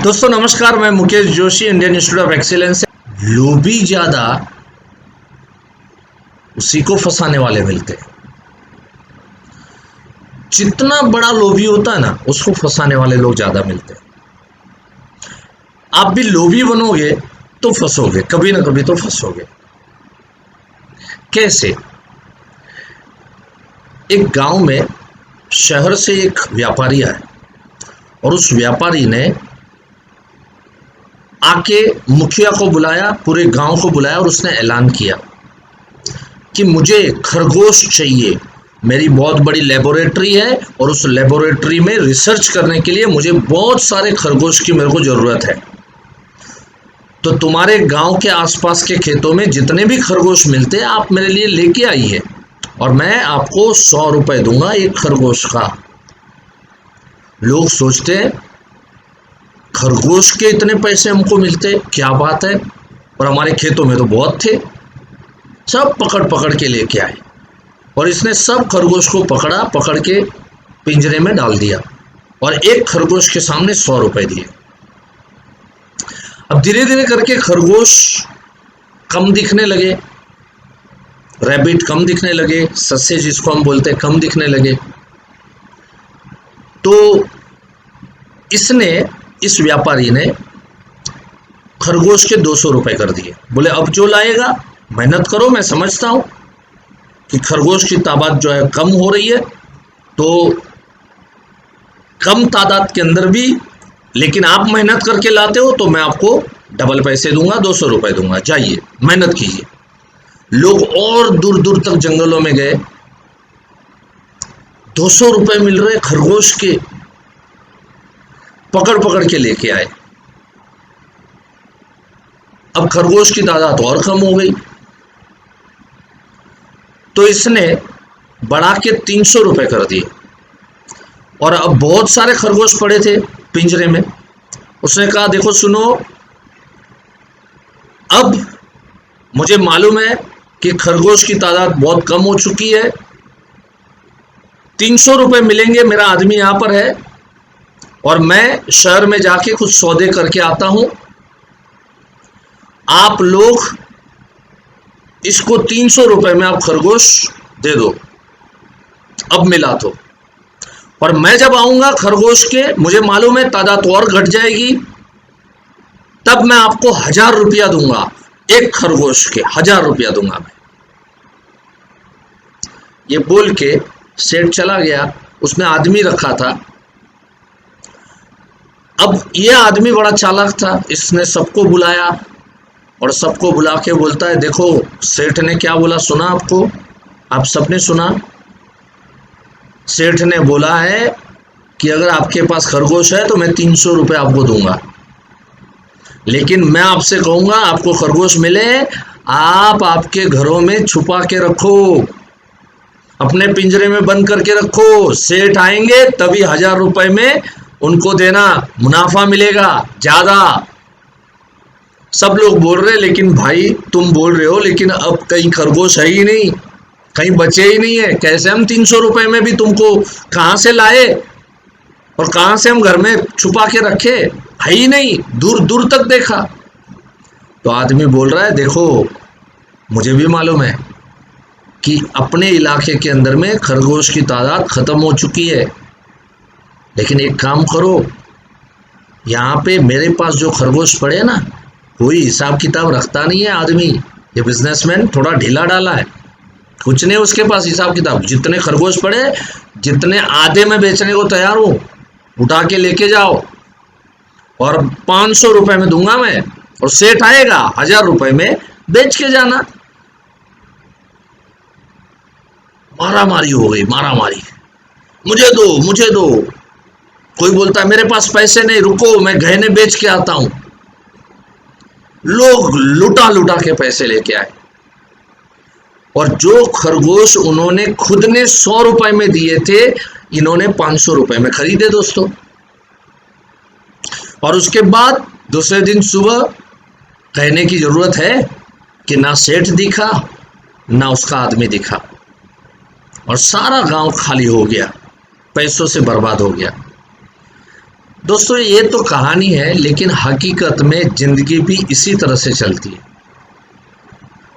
दोस्तों नमस्कार, मैं Mukesh Joshi, Indian institute of excellence. लोभी ज्यादा उसी को फंसाने वाले मिलते हैं। जितना बड़ा लोभी होता है ना, उसको फंसाने वाले लोग ज्यादा मिलते हैं। आप भी लोभी बनोगे तो फंसोगे, कभी ना कभी तो फंसोगे। कैसे? एक गांव में शहर से एक व्यापारी आया और उस व्यापारी ने आके मुखिया को बुलाया, पूरे गांव को बुलाया और उसने ऐलान किया कि मुझे खरगोश चाहिए। मेरी बहुत बड़ी लेबोरेटरी है और उस लेबोरेटरी में रिसर्च करने के लिए मुझे बहुत सारे खरगोश की मेरे को ज़रूरत है। तो तुम्हारे गांव के आसपास के खेतों में जितने भी खरगोश मिलते हैं आप मेरे लिए लेके आइए और मैं आपको 100 रुपए दूंगा एक खरगोश का। लोग सोचते हैं खरगोश के इतने पैसे हमको मिलते, क्या बात है, और हमारे खेतों में तो बहुत थे। सब पकड़ पकड़ के लेके आए और इसने सब खरगोश को पकड़ के पिंजरे में डाल दिया और एक खरगोश के सामने 100 रुपए दिए। अब धीरे धीरे करके खरगोश कम दिखने लगे, रैबिट कम दिखने लगे, सस्से जिसको हम बोलते हैं कम दिखने लगे। तो इस व्यापारी ने खरगोश के 200 रुपए कर दिए। बोले अब जो लाएगा मेहनत करो, मैं समझता हूं कि खरगोश की तादाद जो है कम हो रही है, तो कम तादाद के अंदर भी लेकिन आप मेहनत करके लाते हो तो मैं आपको डबल पैसे दूंगा, 200 रुपए दूंगा, जाइए मेहनत कीजिए। लोग और दूर दूर तक जंगलों में गए, 200 रुपए मिल रहे खरगोश के, पकड़ पकड़ के लेके आए। अब खरगोश की तादाद और कम हो गई तो इसने बढ़ा के 300 रुपए कर दिए और अब बहुत सारे खरगोश पड़े थे पिंजरे में। उसने कहा देखो सुनो, अब मुझे मालूम है कि खरगोश की तादाद बहुत कम हो चुकी है, 300 रुपए मिलेंगे, मेरा आदमी यहां पर है और मैं शहर में जाके कुछ सौदे करके आता हूं। आप लोग इसको 300 रुपए में आप खरगोश दे दो, अब मिला तो, और मैं जब आऊंगा खरगोश के, मुझे मालूम है तादाद और घट जाएगी, तब मैं आपको 1000 रुपया दूंगा, एक खरगोश के 1000 रुपया दूंगा मैं। ये बोल के सेठ चला गया। उसने आदमी रखा था। अब यह आदमी बड़ा चालाक था, इसने सबको बुलाया और सबको बुला के बोलता है देखो सेठ ने क्या बोला, सुना आपको, आप सबने सुना। सेठ ने बोला है कि अगर आपके पास खरगोश है तो मैं 300 रुपए आपको दूंगा, लेकिन मैं आपसे कहूंगा आपको खरगोश मिले आप आपके घरों में छुपा के रखो, अपने पिंजरे में बंद करके रखो। सेठ आएंगे तभी 1000 रुपए में उनको देना, मुनाफा मिलेगा ज्यादा। सब लोग बोल रहे लेकिन भाई तुम बोल रहे हो, लेकिन अब कहीं खरगोश है ही नहीं, कहीं बचे ही नहीं है, कैसे हम 300 रुपए में भी तुमको कहां से लाए और कहां से हम घर में छुपा के रखे, है ही नहीं, दूर दूर तक देखा। तो आदमी बोल रहा है देखो मुझे भी मालूम है कि अपने इलाके के अंदर में खरगोश की तादाद खत्म हो चुकी है, लेकिन एक काम करो, यहाँ पे मेरे पास जो खरगोश पड़े ना, कोई हिसाब किताब रखता नहीं है आदमी, ये बिजनेसमैन थोड़ा ढीला डाला है, कुछ नहीं उसके पास हिसाब किताब। जितने खरगोश पड़े, जितने आधे में बेचने को तैयार हूँ, उठा के लेके जाओ और 500 रुपए में दूंगा मैं, और सेठ आएगा 1000 रुपए में बेच के जाना। मारामारी हो गई, मारामारी, मुझे दो मुझे दो। कोई बोलता है मेरे पास पैसे नहीं, रुको मैं गहने बेच के आता हूं। लोग लुटा लुटा के पैसे लेके आए और जो खरगोश उन्होंने खुद ने 100 रुपए में दिए थे, इन्होंने 500 रुपए में खरीदे दोस्तों। और उसके बाद दूसरे दिन सुबह कहने की जरूरत है कि ना सेठ दिखा ना उसका आदमी दिखा और सारा गांव खाली हो गया, पैसों से बर्बाद हो गया। दोस्तों ये तो कहानी है, लेकिन हकीकत में जिंदगी भी इसी तरह से चलती है।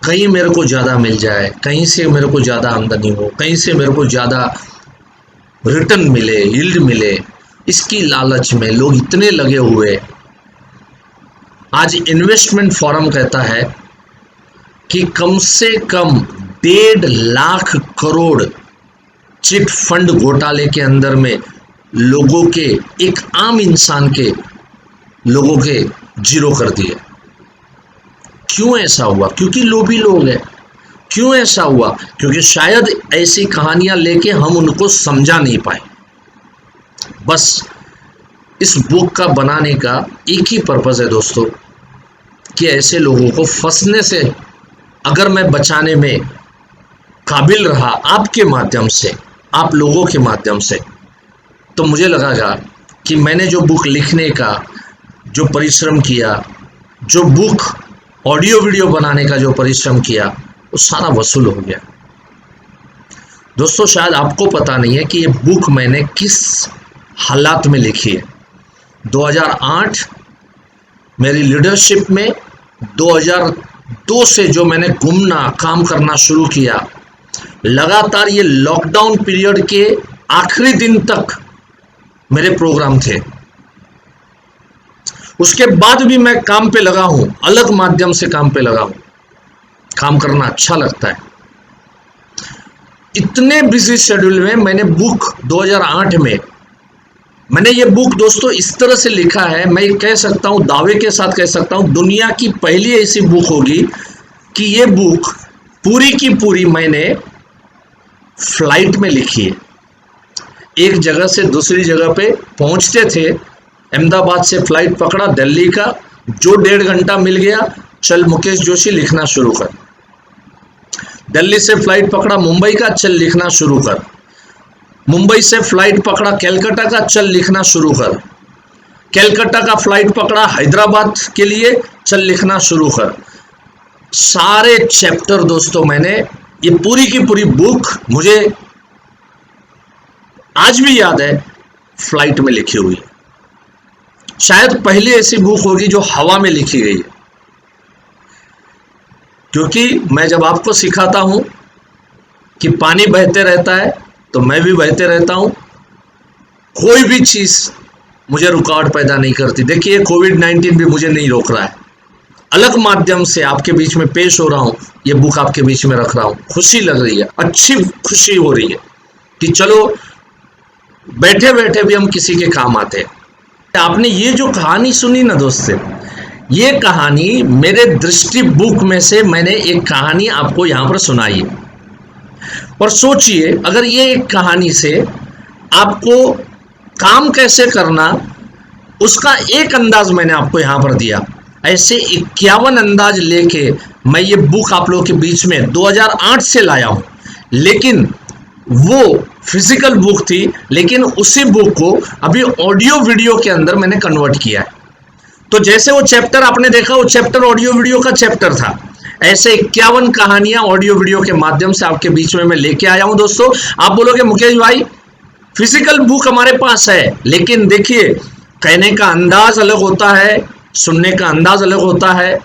कहीं मेरे को ज़्यादा मिल जाए, कहीं से मेरे को ज़्यादा आमदनी हो, कहीं से मेरे को ज़्यादा रिटर्न मिले, यील्ड मिले, इसकी लालच में लोग इतने लगे हुए। आज इन्वेस्टमेंट फोरम कहता है कि कम से कम 1.5 लाख करोड़ चिट फंड घोटाले के अंदर में लोगों के, एक आम इंसान के लोगों के जीरो कर दिए। क्यों ऐसा हुआ? क्योंकि लोभी लोग हैं। क्यों ऐसा हुआ? क्योंकि शायद ऐसी कहानियां लेके हम उनको समझा नहीं पाए। बस इस बुक का बनाने का एक ही पर्पस है दोस्तों, कि ऐसे लोगों को फंसने से अगर मैं बचाने में काबिल रहा आपके माध्यम से, आप लोगों के माध्यम से, तो मुझे लगेगा कि मैंने जो बुक लिखने का जो परिश्रम किया, जो बुक ऑडियो वीडियो बनाने का जो परिश्रम किया, वो सारा वसूल हो गया। दोस्तों शायद आपको पता नहीं है कि ये बुक मैंने किस हालात में लिखी है। 2008 मेरी लीडरशिप में, 2002 से जो मैंने घूमना काम करना शुरू किया, लगातार ये लॉकडाउन पीरियड के आखिरी दिन तक मेरे प्रोग्राम थे। उसके बाद भी मैं काम पे लगा हूं, अलग माध्यम से काम पे लगा हूं। काम करना अच्छा लगता है। इतने बिजी शेड्यूल में मैंने बुक 2008 में मैंने ये बुक दोस्तों इस तरह से लिखा है, मैं कह सकता हूं, दावे के साथ कह सकता हूं, दुनिया की पहली ऐसी बुक होगी कि ये बुक पूरी की पूरी मैंने फ्लाइट में लिखी है। एक जगह से दूसरी जगह पे पहुंचते थे, अहमदाबाद से फ्लाइट पकड़ा दिल्ली का, जो 1.5 घंटा मिल गया, चल मुकेश जोशी लिखना शुरू कर। दिल्ली से फ्लाइट पकड़ा मुंबई का, चल लिखना शुरू कर। मुंबई से फ्लाइट पकड़ा कलकत्ता का, चल लिखना शुरू कर। कलकत्ता का फ्लाइट पकड़ा हैदराबाद के लिए, चल लिखना शुरू कर। सारे चैप्टर दोस्तों मैंने, ये पूरी की पूरी बुक मुझे आज भी याद है, फ्लाइट में लिखी हुई है। शायद पहली ऐसी बुक होगी जो हवा में लिखी गई है। क्योंकि मैं जब आपको सिखाता हूं कि पानी बहते रहता है, तो मैं भी बहते रहता हूं। कोई भी चीज मुझे रुकावट पैदा नहीं करती। देखिए कोविड-19 भी मुझे नहीं रोक रहा है। अलग माध्यम से आपके बीच में पेश हो रहा हूं, ये बुक आपके बीच में रख रहा हूं। खुशी लग रही है, अच्छी खुशी हो रही है कि चलो बैठे बैठे भी हम किसी के काम आते हैं। आपने ये जो कहानी सुनी ना दोस्तों, ये कहानी मेरे दृष्टि बुक में से मैंने एक कहानी आपको यहाँ पर सुनाई है। और सोचिए अगर ये एक कहानी से आपको काम कैसे करना, उसका एक अंदाज मैंने आपको यहाँ पर दिया। ऐसे 51 अंदाज लेके मैं ये बुक आप लोगों के बीच में 2008 से लाया हूँ। लेकिन वो फिजिकल बुक थी, लेकिन उसी बुक को अभी ऑडियो वीडियो के अंदर मैंने कन्वर्ट किया है। तो जैसे वो चैप्टर आपने देखा, वो चैप्टर ऑडियो वीडियो का चैप्टर था, ऐसे 51 कहानियां ऑडियो वीडियो के माध्यम से आपके बीच में मैं लेके आया हूं। दोस्तों आप बोलोगे मुकेश भाई फिजिकल बुक हमारे पास है, लेकिन देखिए कहने का अंदाज अलग होता है, सुनने का अंदाज अलग होता है।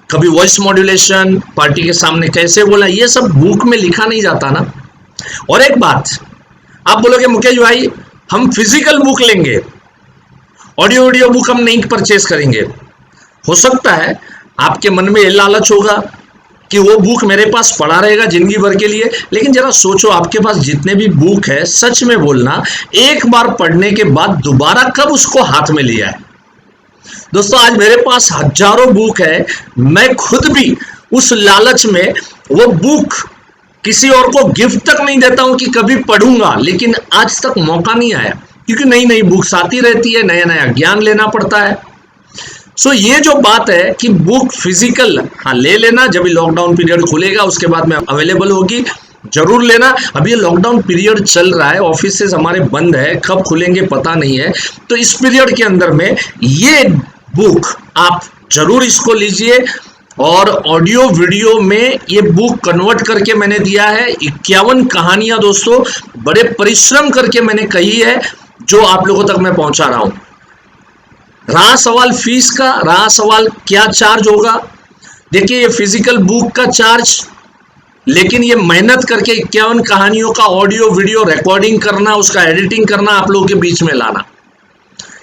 कभी वॉइस मॉड्यूलेशन, पार्टी के सामने कैसे बोला, ये सब बुक में लिखा नहीं जाता ना। और एक बात आप बोलोगे मुकेश भाई हम फिजिकल बुक लेंगे, ऑडियो वीडियो बुक हम नहीं परचेस करेंगे। हो सकता है आपके मन में ये लालच होगा कि वो बुक मेरे पास पड़ा रहेगा जिंदगी भर के लिए, लेकिन जरा सोचो आपके पास जितने भी बुक है, सच में बोलना एक बार पढ़ने के बाद दोबारा कब उसको हाथ में लिया है। दोस्तों आज मेरे पास हजारों बुक है, मैं खुद भी उस लालच में वो बुक किसी और को गिफ्ट तक नहीं देता हूं कि कभी पढ़ूंगा, लेकिन आज तक मौका नहीं आया, क्योंकि नई नई बुक्स आती रहती है, नया नया ज्ञान लेना पड़ता है। सो ये जो बात है कि बुक फिजिकल हाँ ले लेना, जब लॉकडाउन पीरियड खुलेगा उसके बाद में अवेलेबल होगी, जरूर लेना। अभी ये लॉकडाउन पीरियड चल रहा है, ऑफिसेस हमारे बंद है, कब खुलेंगे पता नहीं है। तो इस पीरियड के अंदर में ये बुक आप जरूर इसको लीजिए। और ऑडियो वीडियो में ये बुक कन्वर्ट करके मैंने दिया है 51 कहानियां दोस्तों, बड़े परिश्रम करके मैंने कही है, जो आप लोगों तक मैं पहुंचा रहा हूं। रहा सवाल फीस का, रहा सवाल क्या चार्ज होगा। देखिए ये फिजिकल बुक का चार्ज, लेकिन ये मेहनत करके 51 कहानियों का ऑडियो वीडियो रिकॉर्डिंग करना, उसका एडिटिंग करना, आप लोगों के बीच में लाना,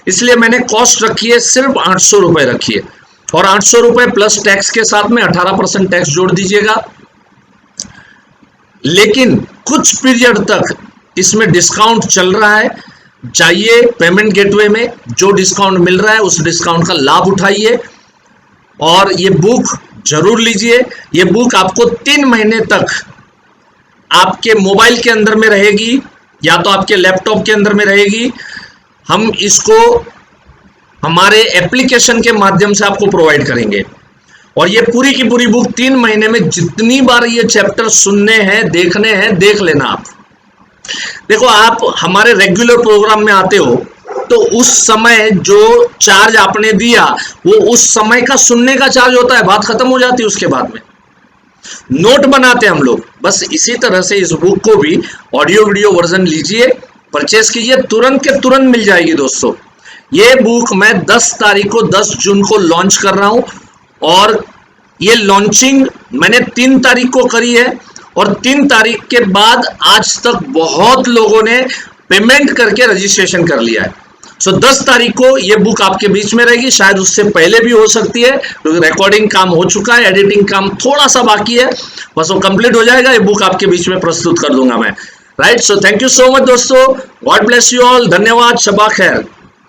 इसलिए मैंने कॉस्ट रखी है सिर्फ 800 रुपए रखी है। और 800 रुपए प्लस टैक्स के साथ में 18% टैक्स जोड़ दीजिएगा। लेकिन कुछ पीरियड तक इसमें डिस्काउंट चल रहा है, जाइए पेमेंट गेटवे में, जो डिस्काउंट मिल रहा है उस डिस्काउंट का लाभ उठाइए और ये बुक जरूर लीजिए। ये बुक आपको 3 महीने तक आपके मोबाइल के अंदर में रहेगी या तो आपके लैपटॉप के अंदर में रहेगी। हम इसको हमारे एप्लीकेशन के माध्यम से आपको प्रोवाइड करेंगे और ये पूरी की पूरी बुक 3 महीने में जितनी बार ये चैप्टर सुनने हैं, देखने हैं, देख लेना आप। देखो आप हमारे रेगुलर प्रोग्राम में आते हो तो उस समय जो चार्ज आपने दिया वो उस समय का सुनने का चार्ज होता है, बात खत्म हो जाती है। उसके बाद में नोट बनाते हैं हम लोग। बस इसी तरह से इस बुक को भी ऑडियो वीडियो वर्जन लीजिए, परचेस कीजिए, तुरंत के तुरंत मिल जाएगी दोस्तों। ये बुक मैं 10 तारीख को 10 जून को लॉन्च कर रहा हूं और ये लॉन्चिंग मैंने 3 तारीख को करी है और 3 तारीख के बाद आज तक बहुत लोगों ने पेमेंट करके रजिस्ट्रेशन कर लिया है। सो 10 तारीख को ये बुक आपके बीच में रहेगी, शायद उससे पहले भी हो सकती है क्योंकि रिकॉर्डिंग काम हो चुका है, एडिटिंग काम थोड़ा सा बाकी है, बस वो कंप्लीट हो जाएगा, ये बुक आपके बीच में प्रस्तुत कर दूंगा मैं। Right, so thank you so much दोस्तों, गॉड ब्लेस यू ऑल, धन्यवाद, शबा खैर।